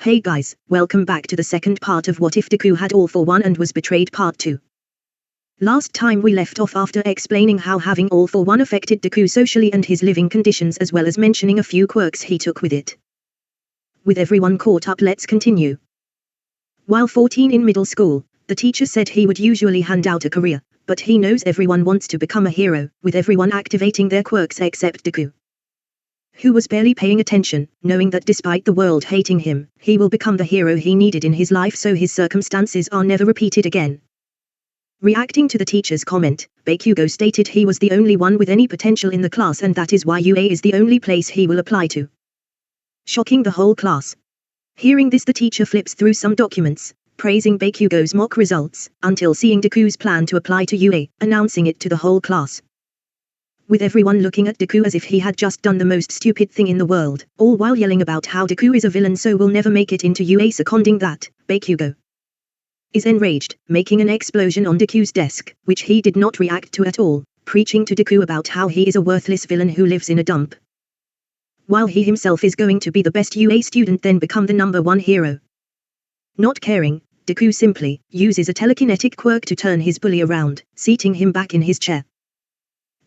Hey guys, welcome back to the second part of What If Deku Had All for One and Was Betrayed Part 2. Last time we left off after explaining how having All for One affected Deku socially and his living conditions, as well as mentioning a few quirks he took with it. With everyone caught up, let's continue. While 14 in middle school, the teacher said he would usually hand out a career, but he knows everyone wants to become a hero, with everyone activating their quirks except Deku, who was barely paying attention, knowing that despite the world hating him, he will become the hero he needed in his life so his circumstances are never repeated again. Reacting to the teacher's comment, Bakugo stated he was the only one with any potential in the class and that is why UA is the only place he will apply to, shocking the whole class. Hearing this, the teacher flips through some documents, praising Bakugo's mock results, until seeing Deku's plan to apply to UA, announcing it to the whole class, with everyone looking at Deku as if he had just done the most stupid thing in the world, all while yelling about how Deku is a villain so will never make it into UA, seconding that. Bakugo is enraged, making an explosion on Deku's desk, which he did not react to at all, preaching to Deku about how he is a worthless villain who lives in a dump, while he himself is going to be the best UA student, then become the #1 hero. Not caring, Deku simply uses a telekinetic quirk to turn his bully around, seating him back in his chair,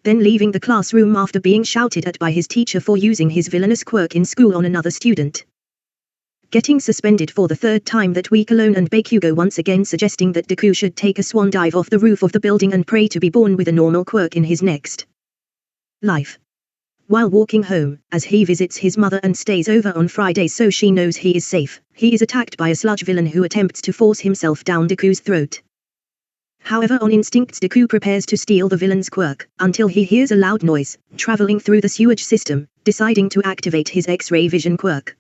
then leaving the classroom after being shouted at by his teacher for using his villainous quirk in school on another student, getting suspended for the third time that week alone, and Bakugo once again suggesting that Deku should take a swan dive off the roof of the building and pray to be born with a normal quirk in his next life. While walking home, as he visits his mother and stays over on Fridays so she knows he is safe, he is attacked by a sludge villain who attempts to force himself down Deku's throat. However, on instincts Deku prepares to steal the villain's quirk, until he hears a loud noise, traveling through the sewage system, deciding to activate his X-ray vision quirk.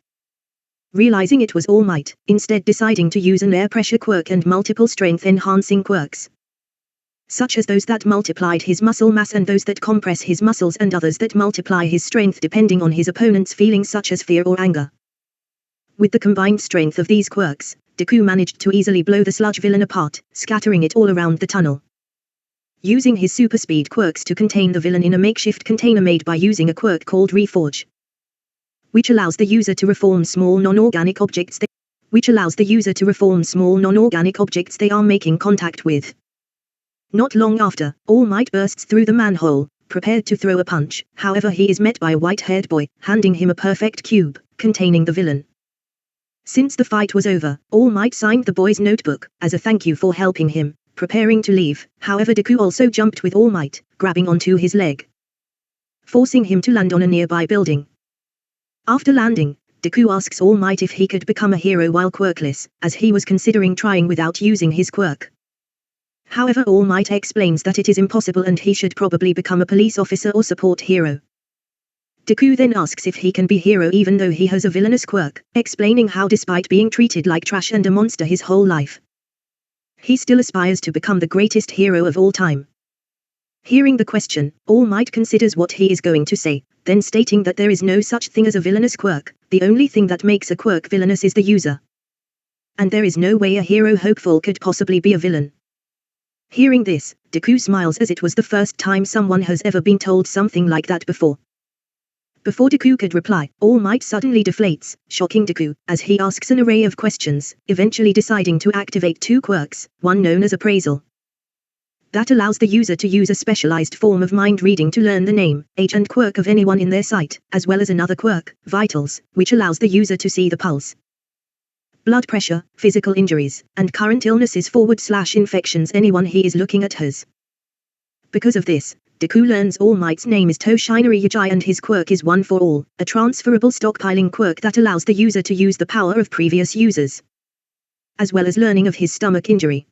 Realizing it was All Might, instead deciding to use an air pressure quirk and multiple strength-enhancing quirks, such as those that multiplied his muscle mass and those that compress his muscles and others that multiply his strength depending on his opponent's feelings such as fear or anger. With the combined strength of these quirks, Deku managed to easily blow the sludge villain apart, scattering it all around the tunnel, using his super speed quirks to contain the villain in a makeshift container made by using a quirk called Reforge, which allows the user to reform small non-organic objects they are making contact with. Not long after, All Might bursts through the manhole, prepared to throw a punch, however he is met by a white-haired boy, handing him a perfect cube, containing the villain. Since the fight was over, All Might signed the boy's notebook, as a thank you for helping him, preparing to leave, however Deku also jumped with All Might, grabbing onto his leg, forcing him to land on a nearby building. After landing, Deku asks All Might if he could become a hero while quirkless, as he was considering trying without using his quirk. However, All Might explains that it is impossible and he should probably become a police officer or support hero. Deku then asks if he can be hero even though he has a villainous quirk, explaining how despite being treated like trash and a monster his whole life, he still aspires to become the greatest hero of all time. Hearing the question, All Might considers what he is going to say, then stating that there is no such thing as a villainous quirk, the only thing that makes a quirk villainous is the user, and there is no way a hero hopeful could possibly be a villain. Hearing this, Deku smiles as it was the first time someone has ever been told something like that before. Before Deku could reply, All Might suddenly deflates, shocking Deku, as he asks an array of questions, eventually deciding to activate two quirks, one known as appraisal, that allows the user to use a specialized form of mind reading to learn the name, age and quirk of anyone in their sight, as well as another quirk, vitals, which allows the user to see the pulse, blood pressure, physical injuries, and current illnesses / infections anyone he is looking at has. Because of this, Deku learns All Might's name is Toshinari Yajai and his quirk is One for All, a transferable stockpiling quirk that allows the user to use the power of previous users, as well as learning of his stomach injury.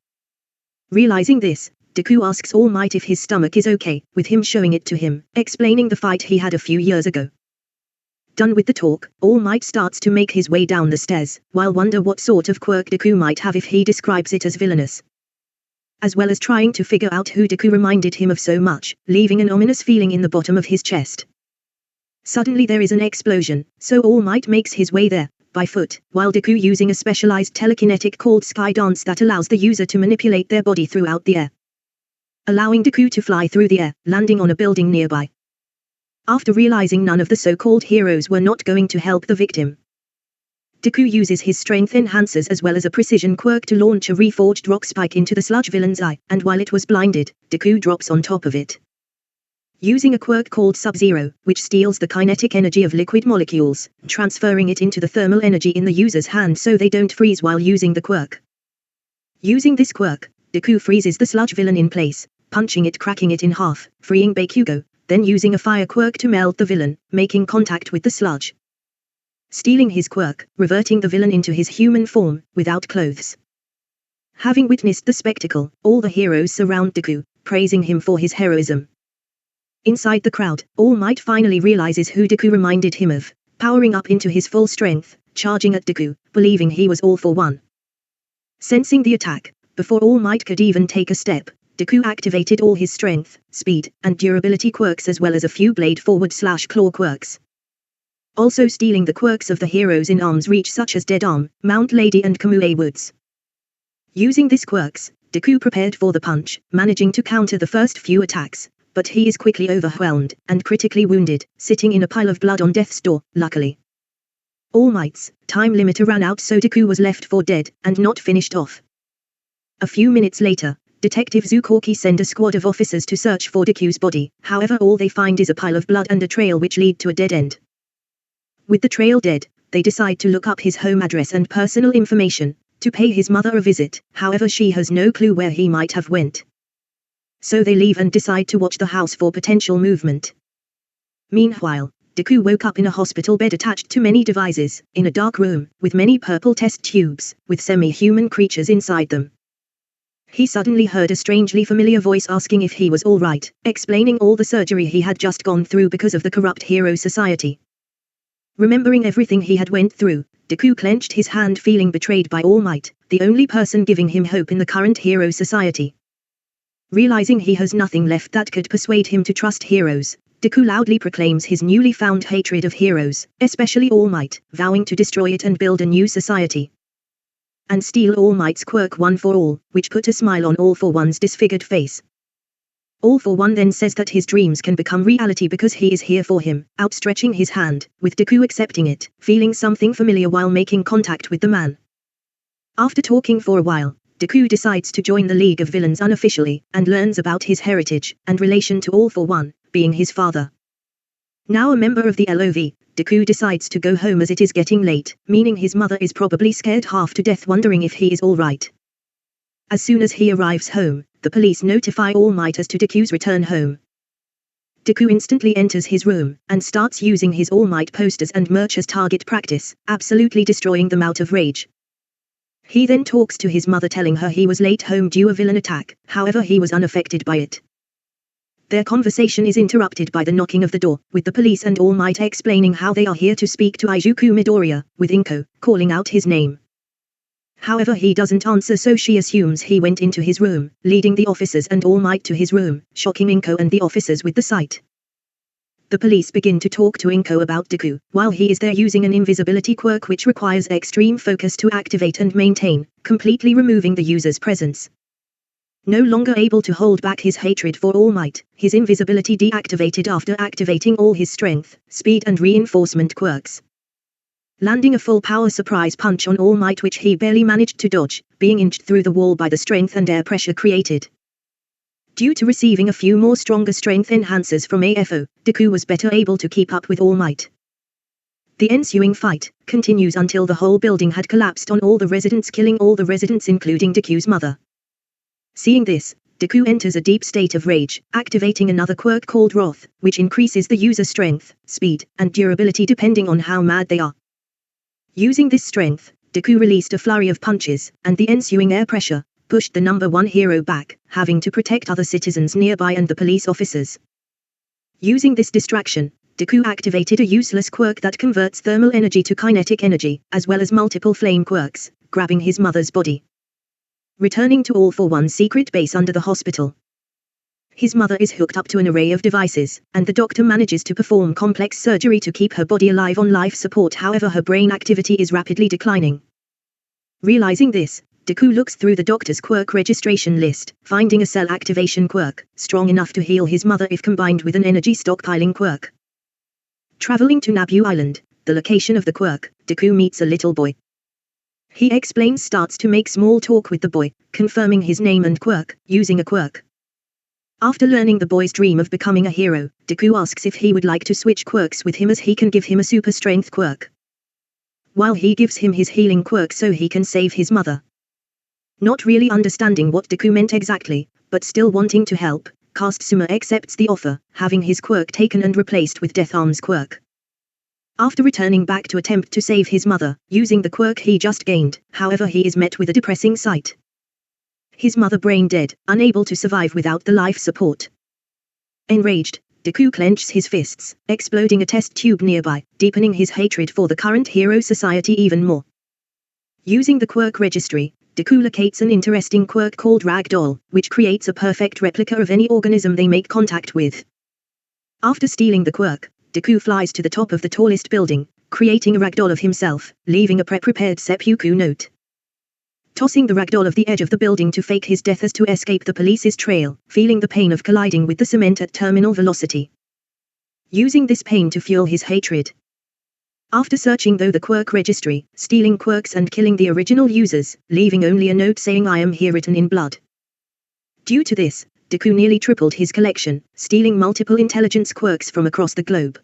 Realizing this, Deku asks All Might if his stomach is okay, with him showing it to him, explaining the fight he had a few years ago. Done with the talk, All Might starts to make his way down the stairs, while wonder what sort of quirk Deku might have if he describes it as villainous, as well as trying to figure out who Deku reminded him of so much, leaving an ominous feeling in the bottom of his chest. Suddenly there is an explosion, so All Might makes his way there, by foot, while Deku using a specialized telekinetic called Sky Dance that allows the user to manipulate their body throughout the air, allowing Deku to fly through the air, landing on a building nearby. After realizing none of the so-called heroes were not going to help the victim, Deku uses his strength enhancers as well as a precision quirk to launch a reforged rock spike into the Sludge villain's eye, and while it was blinded, Deku drops on top of it. Using a quirk called Sub-Zero, which steals the kinetic energy of liquid molecules, transferring it into the thermal energy in the user's hand so they don't freeze while using the quirk. Using this quirk, Deku freezes the Sludge villain in place, punching it, cracking it in half, freeing Bakugo, then using a fire quirk to melt the villain, making contact with the Sludge. Stealing his quirk, reverting the villain into his human form, without clothes. Having witnessed the spectacle, all the heroes surround Deku, praising him for his heroism. Inside the crowd, All Might finally realizes who Deku reminded him of, powering up into his full strength, charging at Deku, believing he was All for One. Sensing the attack, before All Might could even take a step, Deku activated all his strength, speed, and durability quirks as well as a few blade forward/claw quirks. Also stealing the quirks of the heroes in arm's reach such as Dead Arm, Mount Lady and Kamui Woods. Using these quirks, Deku prepared for the punch, managing to counter the first few attacks, but he is quickly overwhelmed and critically wounded, sitting in a pile of blood on death's door, luckily. All Might's time limiter ran out so Deku was left for dead, and not finished off. A few minutes later, Detective Zukoki sent a squad of officers to search for Deku's body, however all they find is a pile of blood and a trail which lead to a dead end. With the trail dead, they decide to look up his home address and personal information, to pay his mother a visit, however she has no clue where he might have went. So they leave and decide to watch the house for potential movement. Meanwhile, Deku woke up in a hospital bed attached to many devices, in a dark room, with many purple test tubes, with semi-human creatures inside them. He suddenly heard a strangely familiar voice asking if he was all right, explaining all the surgery he had just gone through because of the corrupt hero society. Remembering everything he had went through, Deku clenched his hand feeling betrayed by All Might, the only person giving him hope in the current hero society. Realizing he has nothing left that could persuade him to trust heroes, Deku loudly proclaims his newly found hatred of heroes, especially All Might, vowing to destroy it and build a new society. And steal All Might's quirk One for All, which put a smile on All for One's disfigured face. All for One then says that his dreams can become reality because he is here for him, outstretching his hand, with Deku accepting it, feeling something familiar while making contact with the man. After talking for a while, Deku decides to join the League of Villains unofficially, and learns about his heritage, and relation to All for One, being his father. Now a member of the LOV, Deku decides to go home as it is getting late, meaning his mother is probably scared half to death wondering if he is alright. As soon as he arrives home, the police notify All Might as to Deku's return home. Deku instantly enters his room, and starts using his All Might posters and merch as target practice, absolutely destroying them out of rage. He then talks to his mother telling her he was late home due a villain attack, however he was unaffected by it. Their conversation is interrupted by the knocking of the door, with the police and All Might explaining how they are here to speak to Izuku Midoriya, with Inko calling out his name. However he doesn't answer so she assumes he went into his room, leading the officers and All Might to his room, shocking Inko and the officers with the sight. The police begin to talk to Inko about Deku, while he is there using an invisibility quirk which requires extreme focus to activate and maintain, completely removing the user's presence. No longer able to hold back his hatred for All Might, his invisibility deactivated after activating all his strength, speed and reinforcement quirks. Landing a full power surprise punch on All Might which he barely managed to dodge, being inched through the wall by the strength and air pressure created. Due to receiving a few more stronger strength enhancers from AFO, Deku was better able to keep up with All Might. The ensuing fight continues until the whole building had collapsed on all the residents, killing all the residents including Deku's mother. Seeing this, Deku enters a deep state of rage, activating another quirk called Wrath, which increases the user's strength, speed, and durability depending on how mad they are. Using this strength, Deku released a flurry of punches, and the ensuing air pressure pushed the number one hero back, having to protect other citizens nearby and the police officers. Using this distraction, Deku activated a useless quirk that converts thermal energy to kinetic energy, as well as multiple flame quirks, grabbing his mother's body. Returning to All for One's secret base under the hospital. His mother is hooked up to an array of devices, and the doctor manages to perform complex surgery to keep her body alive on life support, however her brain activity is rapidly declining. Realizing this, Deku looks through the doctor's quirk registration list, finding a cell activation quirk, strong enough to heal his mother if combined with an energy stockpiling quirk. Traveling to Nabu Island, the location of the quirk, Deku meets a little boy. He explains starts to make small talk with the boy, confirming his name and quirk, using a quirk. After learning the boy's dream of becoming a hero, Deku asks if he would like to switch quirks with him as he can give him a super strength quirk, while he gives him his healing quirk so he can save his mother. Not really understanding what Deku meant exactly, but still wanting to help, Suma accepts the offer, having his quirk taken and replaced with Death Arm's quirk. After returning back to attempt to save his mother, using the quirk he just gained, however he is met with a depressing sight. His mother brain dead, unable to survive without the life support. Enraged, Deku clenches his fists, exploding a test tube nearby, deepening his hatred for the current hero society even more. Using the quirk registry, Deku locates an interesting quirk called Ragdoll, which creates a perfect replica of any organism they make contact with. After stealing the quirk, Deku flies to the top of the tallest building, creating a ragdoll of himself, leaving a pre-prepared seppuku note. Tossing the ragdoll off the edge of the building to fake his death as to escape the police's trail, feeling the pain of colliding with the cement at terminal velocity. Using this pain to fuel his hatred. After searching the quirk registry, stealing quirks and killing the original users, leaving only a note saying I am here written in blood. Due to this, Deku nearly tripled his collection, stealing multiple intelligence quirks from across the globe.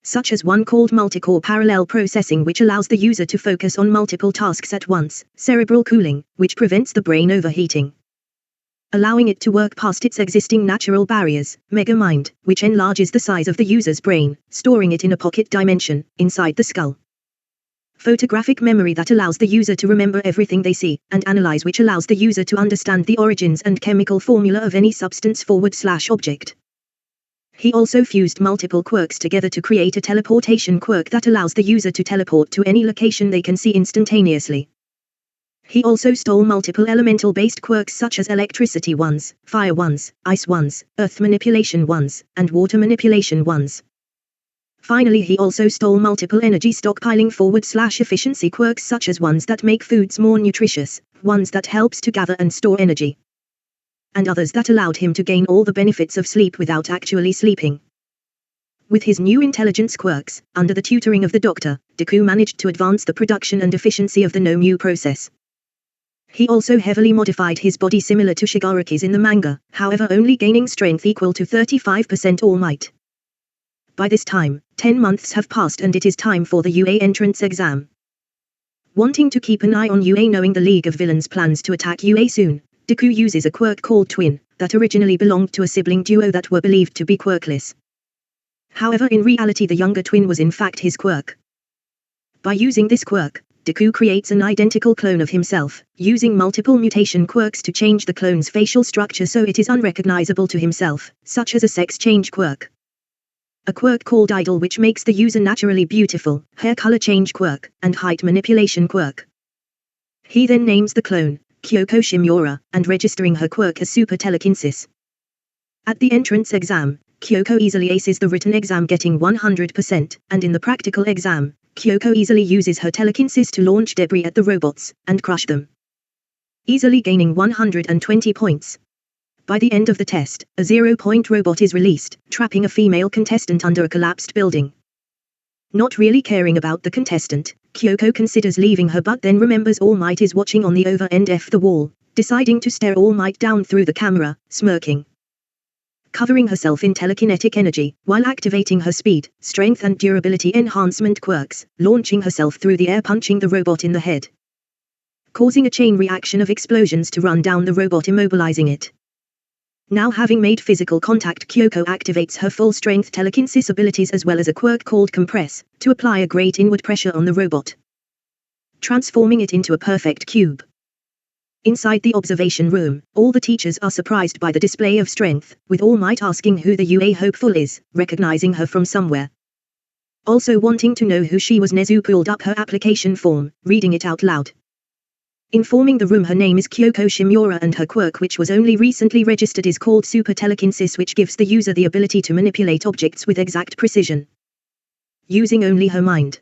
Such as one called multicore parallel processing, which allows the user to focus on multiple tasks at once, cerebral cooling, which prevents the brain overheating, allowing it to work past its existing natural barriers, mega mind, which enlarges the size of the user's brain, storing it in a pocket dimension, inside the skull. Photographic memory that allows the user to remember everything they see, and analyze, which allows the user to understand the origins and chemical formula of any substance/object. He also fused multiple quirks together to create a teleportation quirk that allows the user to teleport to any location they can see instantaneously. He also stole multiple elemental-based quirks such as electricity ones, fire ones, ice ones, earth manipulation ones, and water manipulation ones. Finally, he also stole multiple energy stockpiling /efficiency quirks such as ones that make foods more nutritious, ones that helps to gather and store energy, and others that allowed him to gain all the benefits of sleep without actually sleeping. With his new intelligence quirks, under the tutoring of the doctor, Deku managed to advance the production and efficiency of the no-mu process. He also heavily modified his body similar to Shigaraki's in the manga, however only gaining strength equal to 35% All Might. By this time, 10 months have passed and it is time for the UA entrance exam. Wanting to keep an eye on UA, knowing the League of Villains plans to attack UA soon, Deku uses a quirk called Twin, that originally belonged to a sibling duo that were believed to be quirkless. However, in reality the younger twin was in fact his quirk. By using this quirk, Deku creates an identical clone of himself, using multiple mutation quirks to change the clone's facial structure so it is unrecognizable to himself, such as a sex change quirk. A quirk called Idol, which makes the user naturally beautiful, hair color change quirk, and height manipulation quirk. He then names the clone Kyoko Shimura, and registering her quirk as super telekinesis. At the entrance exam, Kyoko easily aces the written exam, getting 100%, and in the practical exam, Kyoko easily uses her telekinesis to launch debris at the robots, and crush them, easily gaining 120 points. By the end of the test, a 0-point robot is released, trapping a female contestant under a collapsed building. Not really caring about the contestant, Kyoko considers leaving her but then remembers All Might is watching on the over end of the wall, deciding to stare All Might down through the camera, smirking. Covering herself in telekinetic energy, while activating her speed, strength and durability enhancement quirks, launching herself through the air, punching the robot in the head, causing a chain reaction of explosions to run down the robot, immobilizing it. Now having made physical contact, Kyoko activates her full-strength telekinesis abilities as well as a quirk called Compress, to apply a great inward pressure on the robot, transforming it into a perfect cube. Inside the observation room, all the teachers are surprised by the display of strength, with All Might asking who the UA hopeful is, recognizing her from somewhere. Also wanting to know who she was, Nezu pulled up her application form, reading it out loud. Informing the room her name is Kyoko Shimura and her quirk, which was only recently registered, is called Super Telekinesis, which gives the user the ability to manipulate objects with exact precision, using only her mind.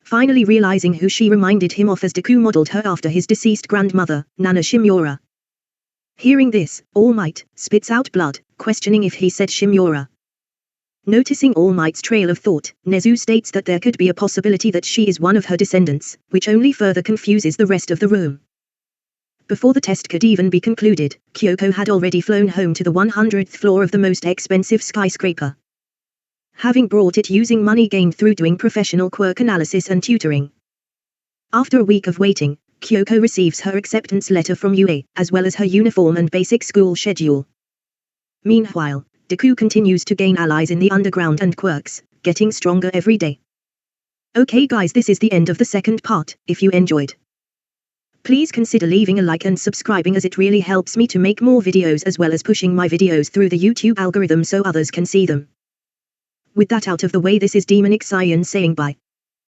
Finally realizing who she reminded him of, as Deku modeled her after his deceased grandmother, Nana Shimura. Hearing this, All Might spits out blood, questioning if he said Shimura. Noticing All Might's trail of thought, Nezu states that there could be a possibility that she is one of her descendants, which only further confuses the rest of the room. Before the test could even be concluded, Kyoko had already flown home to the 100th floor of the most expensive skyscraper, having brought it using money gained through doing professional quirk analysis and tutoring. After a week of waiting, Kyoko receives her acceptance letter from UA, as well as her uniform and basic school schedule. Meanwhile, Deku continues to gain allies in the underground and Quirks, getting stronger every day. Okay guys, this is the end of the second part. If you enjoyed, please consider leaving a like and subscribing, as it really helps me to make more videos, as well as pushing my videos through the YouTube algorithm so others can see them. With that out of the way, this is Demonic Saiyan saying bye.